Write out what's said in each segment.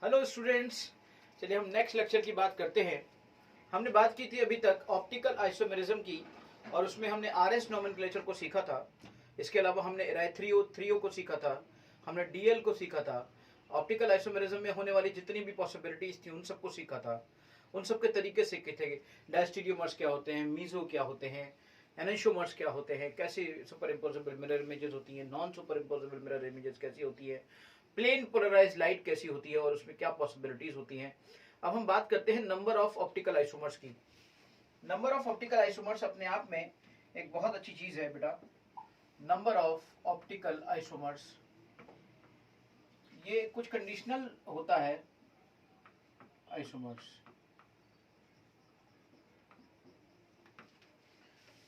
Hello students, चलिए हम next lecture की बात करते हैं। हमने बात की थी अभी तक ऑप्टिकल आइसोमेरिज्म की और उसमें हमने आरएस नोमेनक्लेचर को सीखा था। इसके अलावा हमने राय-थ्रियो को सीखा था, हमने डीएल को सीखा था। ऑप्टिकल आइसोमेरिज्म में होने वाली जितनी भी पॉसिबिलिटीज थी उन सबको सीखा था, उन सब के तरीके सीखे थे। डायस्टीरियोमर्स क्या होते हैं, मीजो क्या होते हैं, एनेंशियोमर्स क्या होते हैं, कैसे सुपर इम्पोजेबल मिरर इमेजेस होती हैं, non super imposable mirror images कैसी होती है, प्लेन पोलराइज लाइट कैसी होती है और उसमें क्या पॉसिबिलिटीज होती हैं। अब हम बात करते हैं नंबर ऑफ ऑप्टिकल आइसोमर्स की। नंबर ऑफ ऑप्टिकल आइसोमर्स अपने आप में एक बहुत अच्छी चीज है बेटा। नंबर ऑफ ऑप्टिकल आइसोमर्स ये कुछ कंडीशनल होता है। आइसोमर्स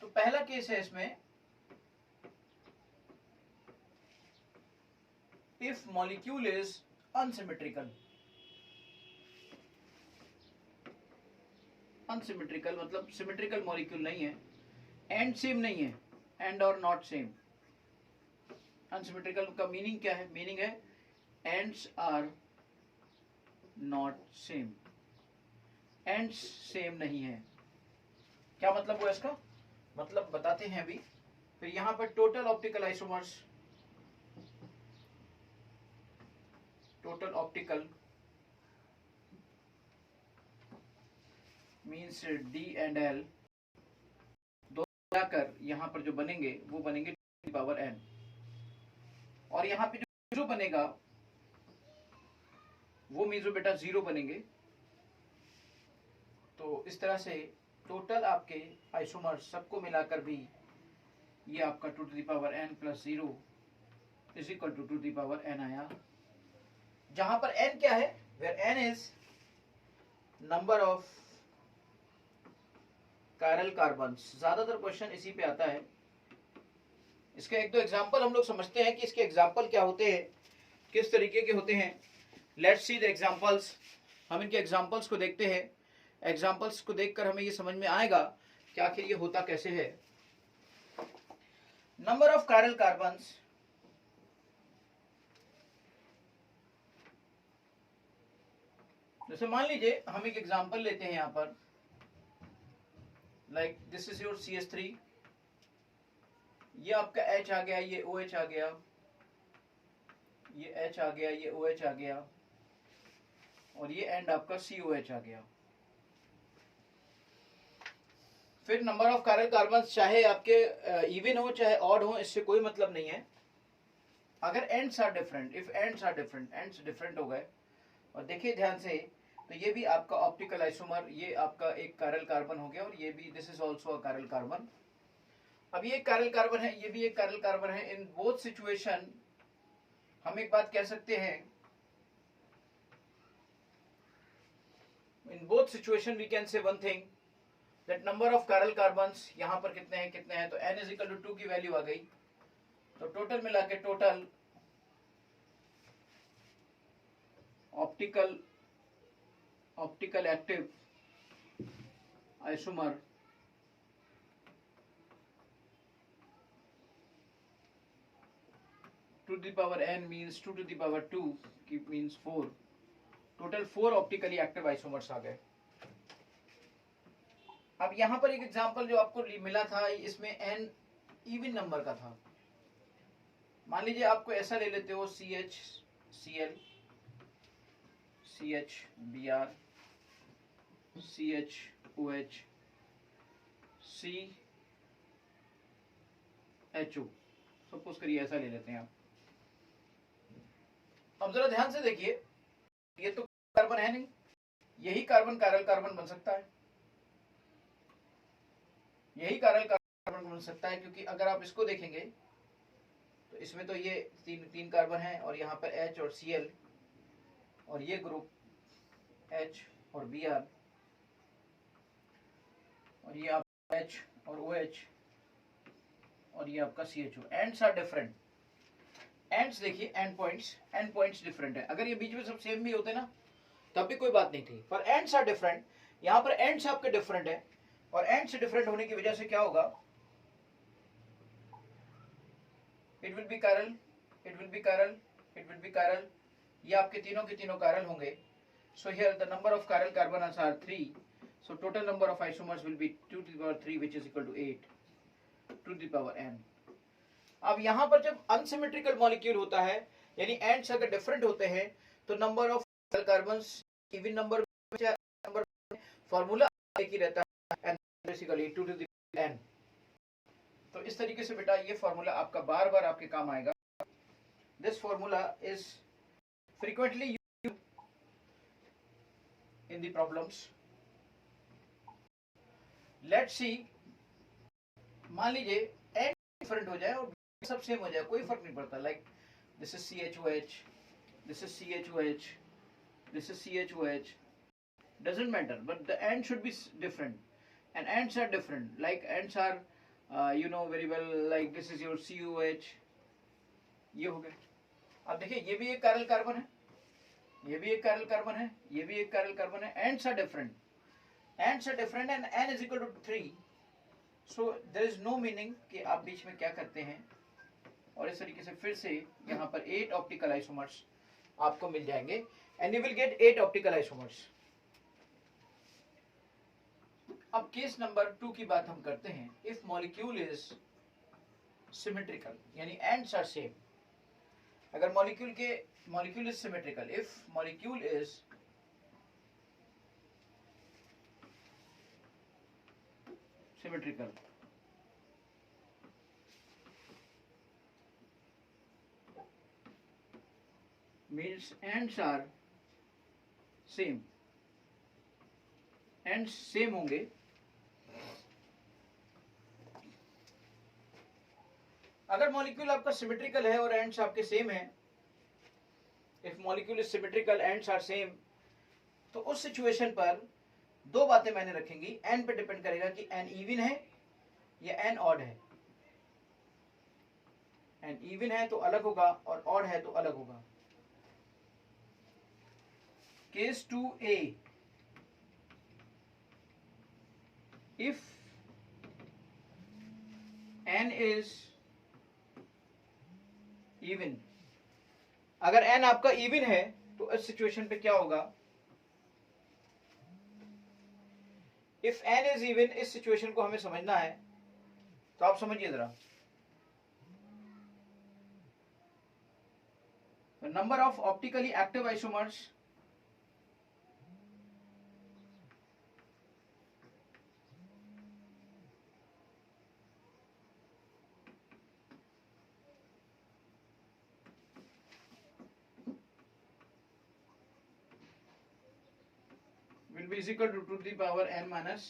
तो पहला केस है इसमें, if molecule is unsymmetrical। Unsymmetrical मतलब सिमेट्रिकल मॉलिक्यूल नहीं है, एंड सेम नहीं है, एंड और नॉट सेम। अनसिमेट्रिकल का मीनिंग क्या है? मीनिंग है ends are not same, ends same नहीं है। क्या मतलब हुआ इसका? मतलब बताते हैं अभी। फिर यहां पर total optical isomers, total optical means D and L दो मिलाकर यहां पर जो बनेंगे वो बनेंगे पावर एन, और यहां पे जो बनेगा वो मीजो बेटा 0 बनेंगे। तो इस तरह से टोटल आपके आइसोमर्स सबको मिलाकर भी ये आपका 2 to the power n plus 0 is equal to 2 to the power n आया। जहां पर n क्या है? Where n is number of chiral carbons. ज्यादातर क्वेश्चन इसी पे आता है। इसके एक दो एग्जांपल हम लोग समझते हैं कि इसके एग्जांपल क्या होते हैं, किस तरीके के होते हैं। Let's see the examples. हम इनके एग्जांपल्स को देखते हैं। एग्जांपल्स को देखकर हमें ये समझ में आएगा कि आखिर ये होता कैसे है। नंबर ऑफ कायरल कार्बन्स, जैसे मान लीजिए हम एक एग्जांपल लेते हैं यहां पर, like this is your CH3, ये आपका H आ गया, ये OH आ गया, ये H आ गया, ये OH आ गया, और ये एंड आपका COH आ गया। फिर नंबर ऑफ कायरल कार्बन्स चाहे आपके इवन हो चाहे ऑड हो, इससे कोई मतलब नहीं है। अगर ends are different, if ends are different, ends different हो गए, और देखिए ध्यान से, तो ये भी आपका ऑप्टिकल आइसोमर, ये आपका एक कायरल कार्बन हो गया, और ये भी this is also a chiral carbon. अब ये एक कायरल कार्बन है, ये भी एक कायरल कार्बन है। इन बोथ सिचुएशन हम एक बात कह सकते हैं, in both situation we can say one thing, that number of chiral carbons यहां पर कितने हैं कितने हैं, तो n इज इक्वल टू 2 की वैल्यू आ गई। तो टोटल मिला के total optical active isomer two the power n means 2 to the power 2 की means 4। Total 4 optically active isomers आ गए। अब यहां पर एक एग्जांपल जो आपको मिला था, इसमें n इवन नंबर का था। मान लीजिए आपको ऐसा ले लेते हो, CHCl, CHBr, CHOH, CHO, suppose करिए ऐसा ले लेते हैं आप। अब जरा ध्यान से देखिए, ये तो कार्बन है नहीं, यही कार्बन कायरल कार्बन बन सकता है, यही कायरल कार्बन बन सकता है, क्योंकि अगर आप इसको देखेंगे तो इसमें तो ये तीन कार्बन है, और यहाँ पर H और Cl, और ये ग्रुप H और Br, और ये आपका H और OH, और ये आपका CHO। Ends are different. Ends देखिए, एंड पॉइंट्स डिफरेंट है। अगर ये बीच में सब सेम भी होते ना तब भी कोई बात नहीं थी, पर एंड्स आर डिफरेंट। यहाँ पर एंड्स आपके डिफरेंट है, और एंड से डिफरेंट होने की वजह से क्या होगा, it will be chiral, it will be chiral, it will be chiral, ये आपके तीनों के तीनों chiral होंगे. So here the number of chiral carbons are 3. So total number of isomers will be 2 to the power 3, which is equal to 8 to the power n. अब यहाँ पर जब अनसिमेट्रिकल मॉलिक्यूल होता है, यानी एंड्स अगर डिफरेंट होते हैं, तो number of carbons even number formula एक ही रहता है, बेसिकली 2 to the n. तो इस तरीके से बेटा ये फॉर्मूला आपका बार बार आपके काम आएगा. This formula is frequently used in the problems. Let's see, मान लीजिए एंड डिफरेंट हो जाए और सब सेम हो जाए, कोई फर्क नहीं पड़ता. Like this is CHOH, this is CHOH, this is CHOH, doesn't matter, but the end should be different, and ends are different. Like ends are you know very well, like this is your COH. ये हो गया. अब देखिए ये भी एक chiral carbon है, ये भी एक chiral carbon है, ये भी एक chiral carbon है. Ends are different, and n is equal to 3. So there is no meaning कि आप बीच में क्या करते हैं. और इस तरीके से फिर से यहाँ पर 8 ऑप्टिकल आइसोमर्स आपको मिल जाएंगे, and you will get 8 optical isomers. अब केस नंबर 2 की बात हम करते हैं. इफ मॉलिक्यूल इज सिमेट्रिकल, यानी एंड्स आर सेम. अगर molecule is symmetrical, if molecule is symmetrical, means ends are same, ends same होंगे. अगर मॉलिक्यूल आपका सिमेट्रिकल है और एंड्स आपके सेम है, if molecule is symmetrical, ends are same, तो उस सिचुएशन पर दो बातें मैंने रखेंगी. एन पे डिपेंड करेगा कि एन इवन है या एन ऑड है. एन इवन है तो अलग होगा और ऑड है तो अलग होगा. Case 2a, if n is even, अगर n आपका even है तो इस सिचुएशन पे क्या होगा. if n is even, इस सिचुएशन को हमें समझना है, तो आप समझिए जरा. Number of optically active isomers will be is equal to 2 to the power n minus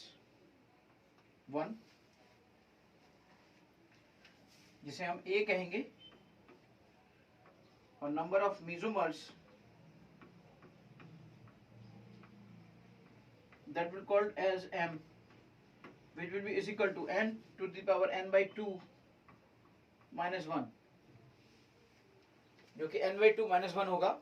1, जिसे हम a कहेंगे, और number of mesomers that will called as m, which will be is equal to n to the power n by 2 minus 1, जो कि n by 2 minus 1 होगा.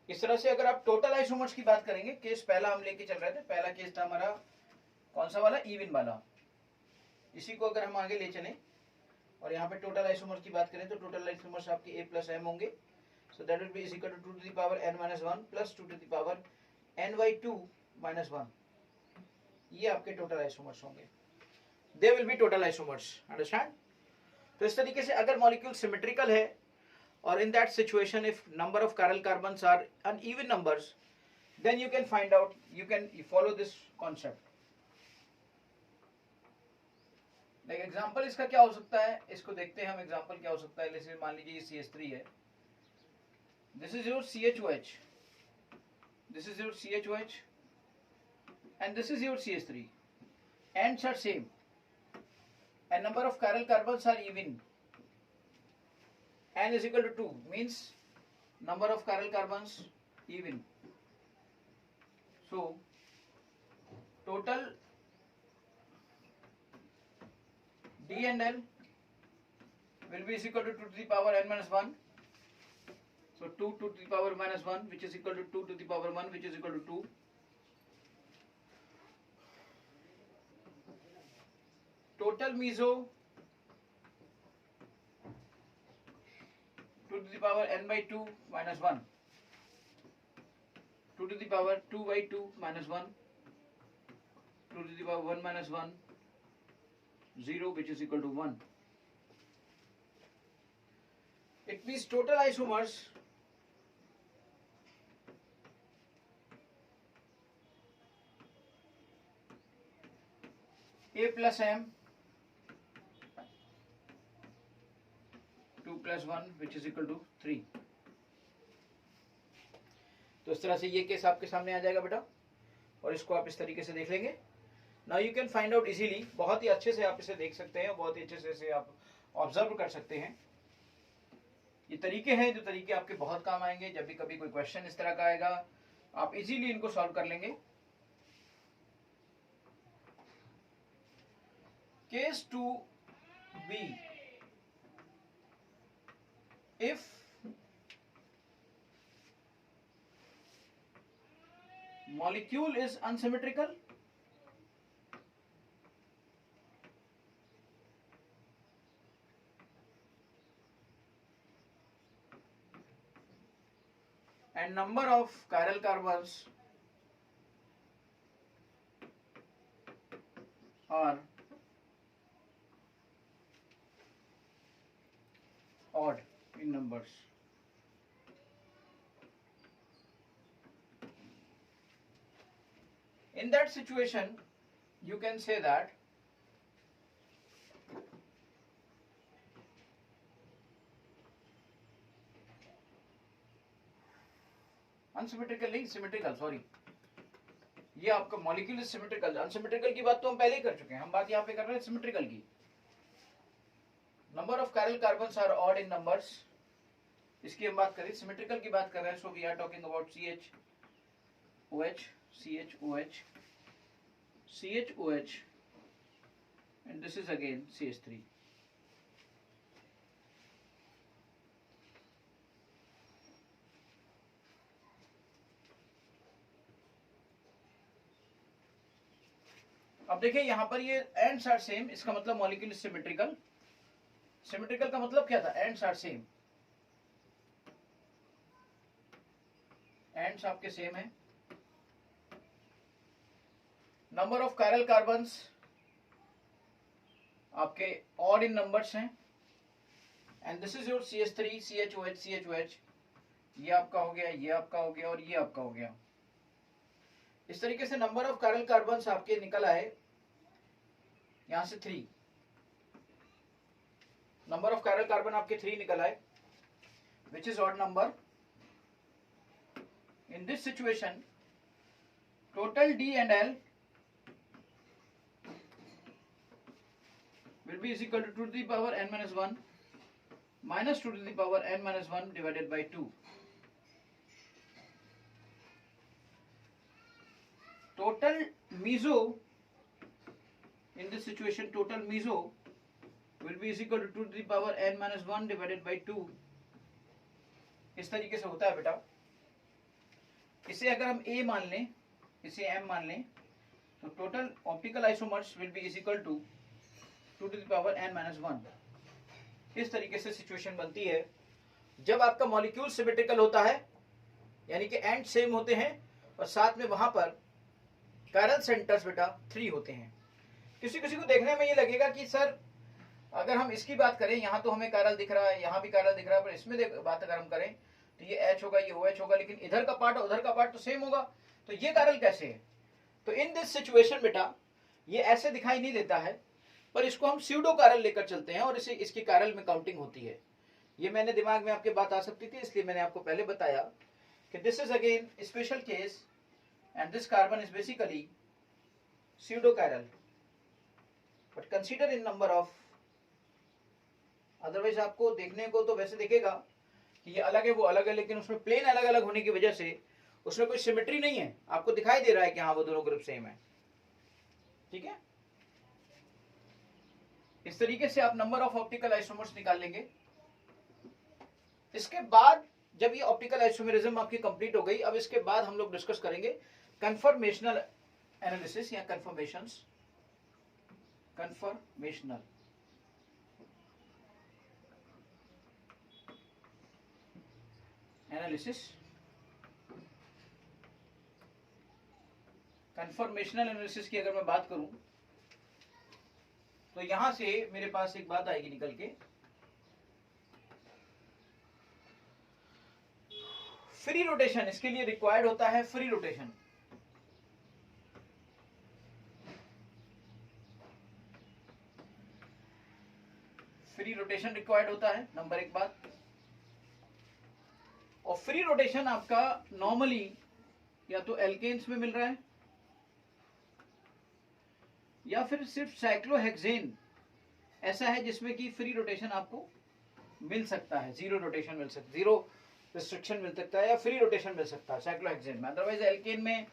इस तरह से अगर आप टोटल आइसोमर्स की बात करेंगे, केस पहला हम लेके चल रहे थे, पहला केस था हमारा कौन सा वाला, इवन वाला. इसी को अगर हम आगे ले चलें और यहाँ पे टोटल आइसोमर्स की बात करें, तो टोटल आइसोमर्स आपके a plus m होंगे. So that will be is equal to 2 to the power n minus 1 plus 2 to the power n by 2 minus 1. ये आपके टोटल आइसोमर्स होंगे. They will be total isomers. Understand. तो इस तरीके से अगर मॉलिक्यूल सिमेट्रिकल है, or in that situation if number of chiral carbons are uneven numbers, then you can find out, you can follow this concept. like example इसका क्या हो सकता है, इसको देखते हैं हम. example क्या हो सकता है. जैसे मान लीजिए ये CH3 है, this is your CHOH, this is your CHOH, and this is your CH3. ends are same and number of chiral carbons are even. n is equal to 2 means number of chiral carbons even. So total D and L will be is equal to 2 to the power n minus 1. So 2 to the power minus 1, which is equal to 2 to the power 1, which is equal to 2. Total meso 2 to the power n by 2 minus 1, 2 to the power 2 by 2 minus 1, 2 to the power 1 minus 1, 0, which is equal to 1. It means total isomers A plus m 2 plus 1 which is equal to 3. तो इस तरह से ये case आपके सामने आ जाएगा बेटा, और इसको आप इस तरीके से देख लेंगे. Now you can find out easily, बहुत ही अच्छे से आप इसे देख सकते हैं, बहुत ही अच्छे से इसे आप ऑब्जर्व कर सकते हैं. ये तरीके हैं जो तरीके आपके बहुत काम आएंगे. जब भी कभी कोई क्वेश्चन इस तरह का आएगा आप इजीली इनको सॉल्व कर लेंगे. Case 2b, if molecule is unsymmetrical, and number of chiral carbons are odd in numbers. In that situation, you can say that unsymmetrical नहीं, symmetrical, sorry, ये आपका मॉलिक्यूल इज सिमेट्रिकल. अनसिमेट्रिकल की बात तो हम पहले ही कर चुके हैं, हम बात यहाँ पे कर रहे हैं सिमेट्रिकल की. Number of chiral carbons are odd in numbers, इसकी हम बात करें. सिमेट्रिकल की बात कर रहे हैं, so we are talking about CHOH, CHOH, CHOH, and this is again CH3. अब देखिए यहाँ पर ये एंड्स आर सेम, इसका मतलब मॉलिक्यूल इज सिमेट्रिकल. सिमेट्रिकल का मतलब क्या था? एंड्स आर सेम, एंड्स आपके सेम है. नंबर ऑफ chiral कार्बन्स आपके ऑड इन नंबर्स हैं. And this is your CH3, CHOH, CHOH. ये आपका हो गया, ये आपका हो गया और ये आपका हो गया. इस तरीके से नंबर ऑफ chiral कार्बन्स आपके निकल आए यहां से 3. नंबर ऑफ chiral कार्बन आपके 3 निकल आए, which is odd number. In this situation total D and L will be is equal to 2 to the power n minus 1 minus 2 to the power n minus 1 divided by 2. Total meso, in this situation total meso will be is equal to 2 to the power n minus 1 divided by 2. इस तरीके से होता है बेटा. इसे अगर हम A मान लें, इसे M मान लें, तो total optical isomers will be is equal to 2 to the power n minus 1. इस तरीके से सिचुएशन बनती है जब आपका मॉलिक्यूल सिमेट्रिकल होता है, यानी कि एंड सेम होते हैं और साथ में वहां पर chiral सेंटर्स बेटा 3 होते हैं. किसी किसी को देखने में ये लगेगा कि सर अगर हम इसकी बात करें, यहाँ तो हमें chiral दिख रहा है, यहाँ भी chiral दिख रहा है, पर इसमें बात अगर हम करें तो ये H होगा, ये OH होगा, लेकिन इधर का पार्ट उधर का पार्ट तो सेम होगा. तो ये chiral कैसे है? तो इन दिस सिचुएशन बेटा ये ऐसे दिखाई नहीं देता है, पर इसको हम स्यूडो chiral लेकर चलते हैं और इसे इसकी chiral में काउंटिंग होती है. ये मैंने दिमाग में आपके बात आ सकती थी, इसलिए मैंने आपको पहले बताया कि this is again special case and this carbon is basically pseudo chiral, but consider in number of. Otherwise आपको देखने को तो वैसे दिखेगा कि ये अलग है वो अलग है, लेकिन उसमें प्लेन अलग अलग होने की वजह से उसमें कोई सिमेट्री नहीं है. आपको दिखाई दे रहा है कि हाँ वो दोनों ग्रुप सेम है. ठीक है, इस तरीके से आप नंबर ऑफ ऑप्टिकल आइसोमर्स निकाल लेंगे. इसके बाद जब ये ऑप्टिकल आइसोमेरिज्म आपकी कंप्लीट हो गई, अब इसके बाद हम लोग डिस्कस करेंगे कन्फर्मेशनल एनालिसिस या conformations. Conformational analysis, conformational analysis की अगर मैं बात करूं तो यहां से मेरे पास एक बात आएगी निकल के, फ्री रोटेशन, इसके लिए रिक्वायर्ड होता है free rotation. Free rotation required होता है, नंबर एक बात। और फ्री रोटेशन आपका नॉर्मली या तो एल्केन्स में मिल रहा है या फिर सिर्फ साइक्लोहेक्सेन ऐसा है जिसमें कि फ्री रोटेशन आपको मिल सकता है, जीरो रोटेशन मिल सकता है, जीरो रिस्ट्रिक्शन मिल सकता है या फ्री रोटेशन मिल सकता है साइक्लोहेक्सेन में। अदरवाइज एल्केन में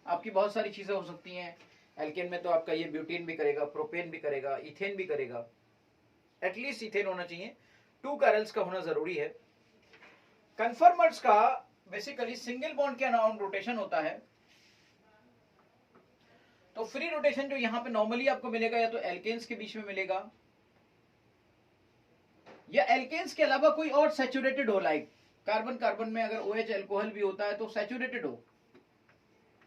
आपकी बहुत सारी चीजें हो सकती हैं। एल्केन में तो आपका ये ब्यूटेन भी करेगा, प्रोपेन भी करेगा, इथेन भी करेगा, एटलीस्ट इथेन होना चाहिए, 2 कैरल्स का होना जरूरी है। कन्फर्मर्स का बेसिकली सिंगल बॉन्ड के अराउंड रोटेशन होता है। तो फ्री रोटेशन जो यहां पे नॉर्मली आपको मिलेगा या तो एल्केन्स के बीच में मिलेगा या एल्केन्स के अलावा कोई और सैचुरेटेड हो, लाइक कार्बन कार्बन में अगर OH अल्कोहल भी होता है तो सैचुरेटेड हो,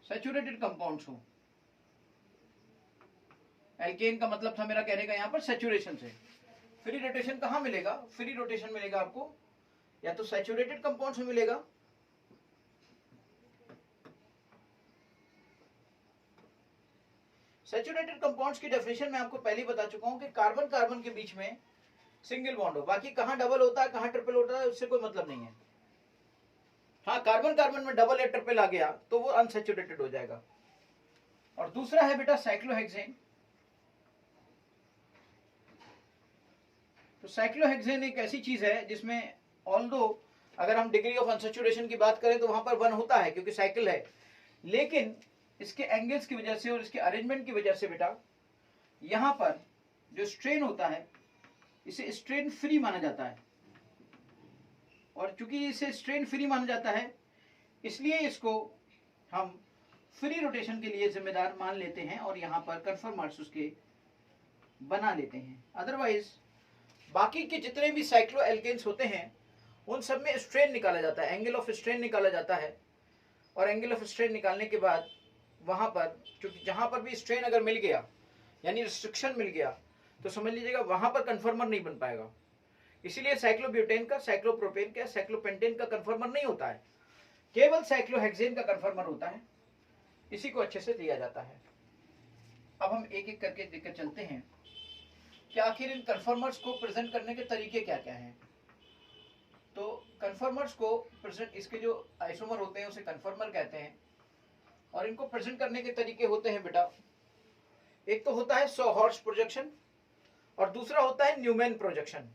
सैचुरेटेड कंपाउंड्स हो। एल्केन का मतलब था मेरा कहने का यहां पर सैचुरेशन से। फ्री रोटेशन कहां मिलेगा? फ्री रोटेशन मिलेगा आपको या तो सैचुरेटेड कंपाउंड्स में मिलेगा सैचुरेटेड कंपाउंड्स की डेफिनेशन मैं आपको पहले ही बता चुका हूं कि कार्बन कार्बन के बीच में सिंगल बॉन्ड हो, बाकी कहां डबल होता है कहां ट्रिपल होता है उससे कोई मतलब नहीं है। हाँ, कार्बन कार्बन में डबल या ट्रिपल आ गया तो वो अनसैचुरेटेड हो जाएगा। और दूसरा है बेटा साइक्लोहेक्सेन। तो साइक्लोहेक्सेन एक ऐसी चीज है जिसमें ऑल्दो अगर हम डिग्री ऑफ अनसैचुरेशन की बात करें तो वहां पर 1 होता है क्योंकि साइकिल है, लेकिन इसके एंगल्स की वजह से और इसके अरेंजमेंट की वजह से बेटा यहां पर जो स्ट्रेन होता है इसे स्ट्रेन फ्री माना जाता है। और चूंकि इसे स्ट्रेन फ्री माना जाता है इसलिए इसको हम फ्री रोटेशन के लिए जिम्मेदार मान लेते हैं और यहां पर कन्फर्मर्स उसके बना लेते हैं। अदरवाइज बाकी के जितने भी साइक्लो एल्केन्स होते हैं उन सब में स्ट्रेन निकाला जाता है, एंगल ऑफ स्ट्रेन निकाला जाता है। और एंगल ऑफ स्ट्रेन निकालने के बाद वहां पर क्योंकि जहां पर भी स्ट्रेन अगर मिल गया यानी रिस्ट्रिक्शन मिल गया तो समझ लीजिएगा वहां पर कन्फर्मर नहीं बन पाएगा। इसीलिए साइक्लोब्यूटेन का, साइक्लोप्रोपेन का, साइक्लोपेंटेन का कन्फर्मर नहीं होता है, केवल साइक्लोहेक्सेन का कन्फर्मर होता है। इसी को अच्छे से दिया जाता है। अब हम एक एक करके देखकर चलते हैं कि आखिर इन कन्फर्मर्स को प्रेजेंट करने के तरीके क्या क्या हैं। तो कन्फर्मर्स को प्रेजेंट, इसके जो आइसोमर होते हैं उसे कन्फर्मर कहते हैं और इनको प्रेजेंट करने के तरीके होते हैं बेटा, एक तो होता है सॉहॉर्स प्रोजेक्शन और दूसरा होता है न्यूमैन प्रोजेक्शन।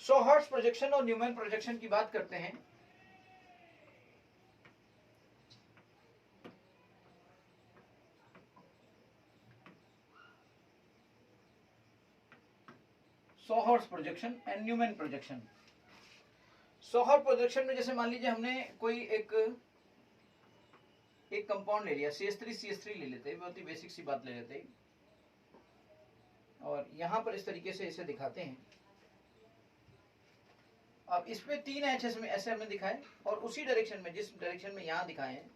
सॉहॉर्स प्रोजेक्शन और न्यूमैन प्रोजेक्शन की बात करते हैं। Sawhorse projection and Newman projection. Sawhorse projection में जैसे मान लीजिए हमने कोई एक कंपाउंड ले लिया, CH3 ले लेते हैं, बहुत ही बेसिक सी बात ले लेते हैं और यहां पर इस तरीके से इसे दिखाते हैं। अब इसमें 3 H ऐसे हमने दिखाए और उसी डायरेक्शन में, जिस डायरेक्शन में यहां दिखाए हैं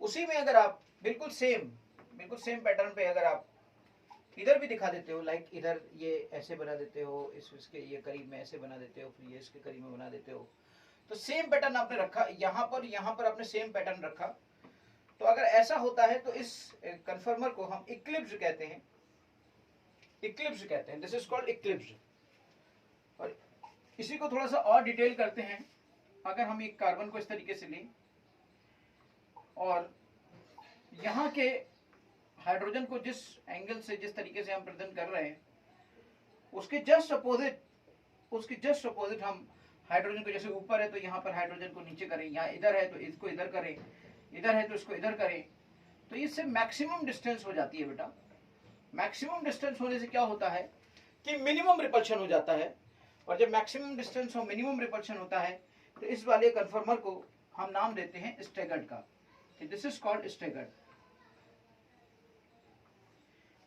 उसी में अगर आप बिल्कुल सेम पैटर्न पे अगर आप इधर भी दिखा देते हो, लाइक इधर ये ऐसे बना देते हो, इसके ये करीब में ऐसे बना देते हो, फिर ये इसके करीब में बना देते हो, तो सेम पैटर्न आपने रखा, यहां पर आपने सेम पैटर्न रखा। तो अगर ऐसा होता है तो इस कन्फर्मर को हम इक्लिप्स कहते हैं, दिस इज कॉल्ड इक्लिप्स। और इसी को थोड़ा सा और डिटेल करते हैं। अगर हम एक कार्बन को इस तरीके से लें और यहां के हाइड्रोजन को जिस एंगल से, जिस तरीके से हम प्रेजेंट कर रहे हैं उसके जस्ट अपोजिट हम हाइड्रोजन को, जैसे ऊपर है तो यहाँ पर हाइड्रोजन को नीचे करें, यहाँ इधर है तो इसको इधर करें, इधर है तो इसको इधर करें, तो इससे मैक्सिमम डिस्टेंस हो जाती है बेटा। मैक्सिमम डिस्टेंस होने से क्या होता है कि मिनिमम रिपल्शन हो जाता है। और जब मैक्सिमम डिस्टेंस हो, मिनिमम रिपल्शन होता है तो इस वाले कन्फर्मर को हम नाम देते हैं स्टैगर्ड का। This is called staggered.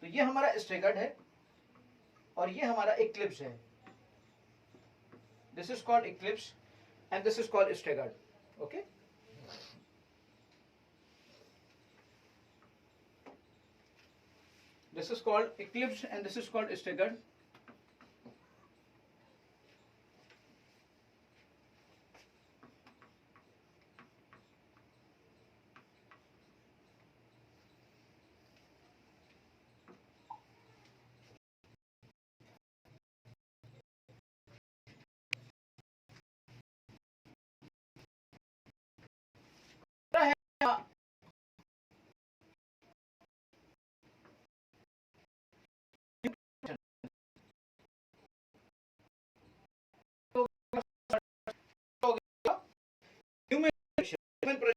तो ये हमारा स्टैगर्ड है और ये हमारा इक्लिप्स है। This is called Eclipse. and this is called staggered. Okay. This is called eclipse and this is called staggered. Human